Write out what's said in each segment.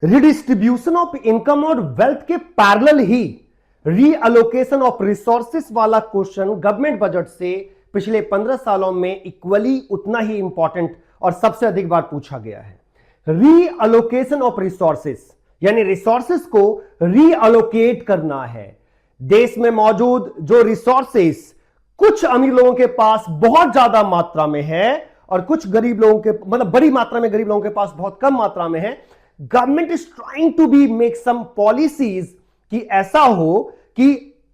Redistribution of income और wealth के parallel he रीअलोकेशन of resources वाला क्वेश्चन गवर्नमेंट बजट से पिछले 15 सालों में इक्वली उतना ही इंपॉर्टेंट और सबसे अधिक बार पूछा गया है। रीअलोकेशन ऑफ रिसोर्सेस यानी रिसोर्सेस को रीअलोकेट करना है। देश में मौजूद जो रिसोर्सेस कुछ अमीर लोगों के पास बहुत ज्यादा मात्रा में है और कुछ गरीब लोगों के मतलब बड़ी मात्रा में गरीब लोगों के पास बहुत कम मात्रा में है। Government is trying to be make some policies कि ऐसा हो कि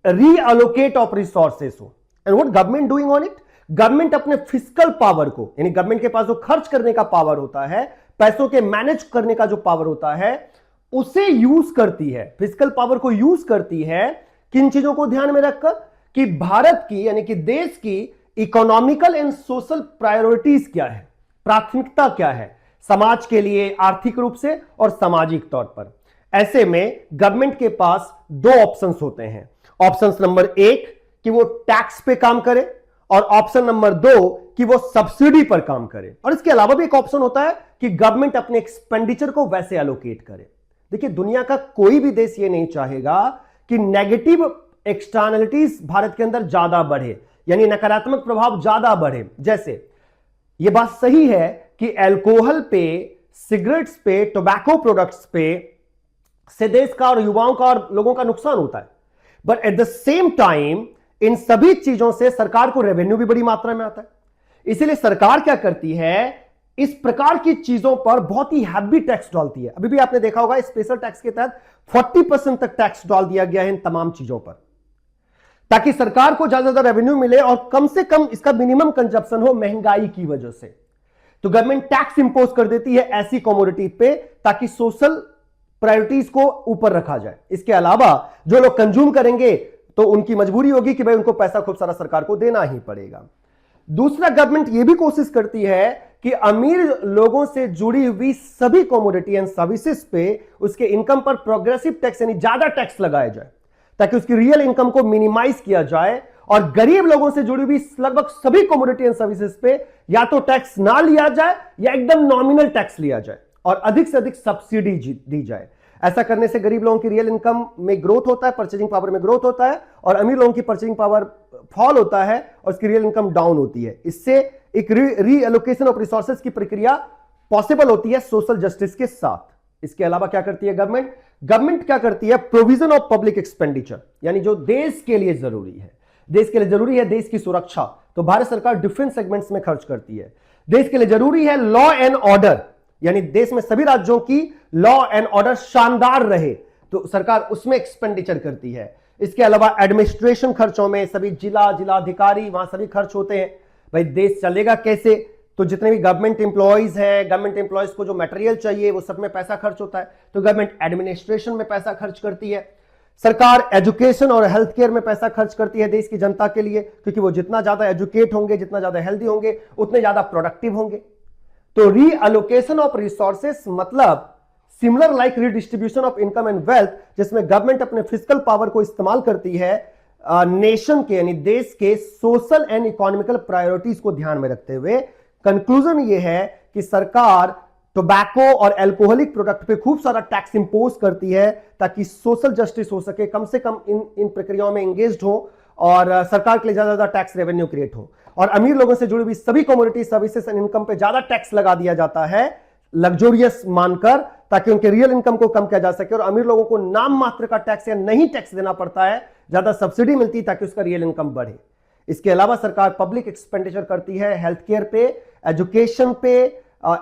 रीअलोकेट ऑफ रिसोर्सेस हो। And what government doing on it, government अपने फिस्कल पावर को यानी गवर्नमेंट के पास जो खर्च करने का पावर होता है, पैसों के मैनेज करने का जो पावर होता है, उसे यूज करती है, फिस्कल पावर को यूज करती है किन चीजों को ध्यान में रखकर कि भारत की यानी कि देश की इकोनॉमिकल एंड सोशल प्रायोरिटीज क्या है, प्राथमिकता क्या है समाज के लिए आर्थिक रूप से और सामाजिक तौर पर। ऐसे में गवर्नमेंट के पास दो ऑप्शंस होते हैं। ऑप्शन नंबर 1 कि वो टैक्स पे काम करे और ऑप्शन नंबर 2 कि वो सब्सिडी पर काम करे। और इसके अलावा भी एक ऑप्शन होता है कि गवर्नमेंट अपने एक्सपेंडिचर को वैसे एलोकेट करे। देखिए, दुनिया का कोई भी देश ये नहीं चाहेगा कि नेगेटिव एक्सटर्नलिटीज भारत के अंदर ज्यादा बढ़े यानी नकारात्मक प्रभाव ज्यादा बढ़े। जैसे ये बात सही है कि अल्कोहल पे, सिगरेट्स पे, टोबैको प्रोडक्ट्स पे से देश का और युवाओं का और लोगों का नुकसान होता है, but at the same time in सभी चीजों से सरकार को रेवेन्यू भी बड़ी मात्रा में आता है। इसीलिए सरकार क्या करती है, इस प्रकार की चीजों पर बहुत ही हैवी टैक्स डालती है। अभी भी आपने देखा होगा स्पेशल टैक्स के तहत 40% तक टैक्स डाल दिया गया है इन तमाम चीजों पर, ताकि सरकार को ज्यादा ज्यादा रेवेन्यू मिले और कम से कम इसका मिनिमम कंजप्शन हो महंगाई की वजह से। तो गवर्नमेंट टैक्स इंपोज कर देती है ऐसी कमोडिटी पे ताकि सोशल प्रायोरिटीज को ऊपर रखा जाए। इसके अलावा जो लोग कंज्यूम करेंगे तो उनकी मजबूरी होगी कि भाई उनको पैसा खूब सारा सरकार को देना ही पड़ेगा। दूसरा, गवर्नमेंट यह भी कोशिश करती है कि अमीर लोगों से जुड़ी हुई सभी कमोडिटी एंड सर्विसेज पे उसके इनकम पर प्रोग्रेसिव टैक्स यानी ज्यादा टैक्स लगाया जाए ताकि उसकी रियल इनकम को मिनिमाइज किया जाए, और गरीब लोगों से जुड़ी हुई लगभग सभी कमोडिटी एंड सर्विसेज पे या तो टैक्स ना लिया जाए या एकदम नॉमिनल टैक्स लिया जाए और अधिक से अधिक सब्सिडी दी जाए। ऐसा करने से गरीब लोगों की रियल इनकम में ग्रोथ होता है, परचेजिंग पावर में ग्रोथ होता है, और अमीर लोगों की परचेजिंग पावर फॉल होता है और उसकी रियल इनकम डाउन होती है। इससे एक रीएलोकेशन ऑफ रिसोर्सेज की प्रक्रिया पॉसिबल होती है सोशल जस्टिस के साथ। इसके अलावा क्या करती है गवर्नमेंट क्या करती है, प्रोविजन ऑफ पब्लिक एक्सपेंडिचर यानी जो देश के लिए जरूरी है, देश के लिए जरूरी है देश की सुरक्षा, तो भारत सरकार डिफरेंट सेगमेंट्स में खर्च करती है। देश के लिए जरूरी है लॉ एंड ऑर्डर यानी देश में सभी राज्यों की लॉ एंड ऑर्डर शानदार रहे तो सरकार उसमें एक्सपेंडिचर करती है। इसके अलावा एडमिनिस्ट्रेशन खर्चों में सभी जिलाधिकारी वहां सभी खर्च होते हैं। भाई देश चलेगा कैसे, तो जितने भी गवर्नमेंट एम्प्लॉयज हैं, गवर्नमेंट एम्प्लॉयज को जो मटेरियल चाहिए वो सब में पैसा खर्च होता है, तो गवर्नमेंट एडमिनिस्ट्रेशन में पैसा खर्च करती है। सरकार एजुकेशन और हेल्थ केयर में पैसा खर्च करती है देश की जनता के लिए, क्योंकि वो जितना ज्यादा एजुकेट होंगे, जितना ज्यादा हेल्दी होंगे, उतने ज्यादा प्रोडक्टिव होंगे। तो रीअलोकेशन ऑफ रिसोर्सेस मतलब similar like redistribution of income and wealth, जिसमें गवर्नमेंट अपने फिस्कल पावर को इस्तेमाल करती है नेशन के यानी देश के सोशल एंड इकोनॉमिकल प्रायोरिटीज को ध्यान में रखते हुए। कंक्लूजन यह है कि सरकार टोबैको और अल्कोहलिक प्रोडक्ट पे खूब सारा टैक्स इंपोज करती है ताकि सोशल जस्टिस हो सके, कम से कम इन प्रक्रियाओं में एंगेज्ड हो और सरकार के लिए ज्यादा ज्यादा टैक्स रेवेन्यू क्रिएट हो। और अमीर लोगों से जुड़ी हुई सभी कमोडिटी सर्विसेज एंड इनकम पे ज्यादा टैक्स लगा दिया जाता है लग्जोरियस मानकर, ताकि उनके रियल इनकम को कम किया जा सके, और अमीर लोगों को नाम मात्र का टैक्स या नहीं टैक्स देना पड़ता है, ज्यादा सब्सिडी मिलती है ताकि उसका रियल इनकम बढ़े। इसके अलावा सरकार पब्लिक एक्सपेंडिचर करती है हेल्थ केयर पे, एजुकेशन पे,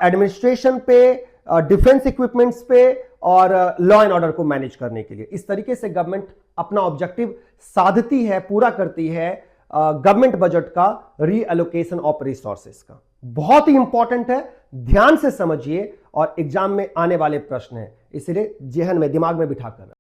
एडमिनिस्ट्रेशन पे, डिफेंस इक्विपमेंट्स पे और लॉ एंड ऑर्डर को मैनेज करने के लिए। इस तरीके से गवर्नमेंट अपना ऑब्जेक्टिव साधती है, पूरा करती है गवर्नमेंट बजट का रीअलोकेशन ऑफ रिसोर्सेज का। बहुत ही इंपॉर्टेंट है, ध्यान से समझिए और एग्जाम में आने वाले प्रश्न है, इसलिए जेहन में दिमाग में बिठा कर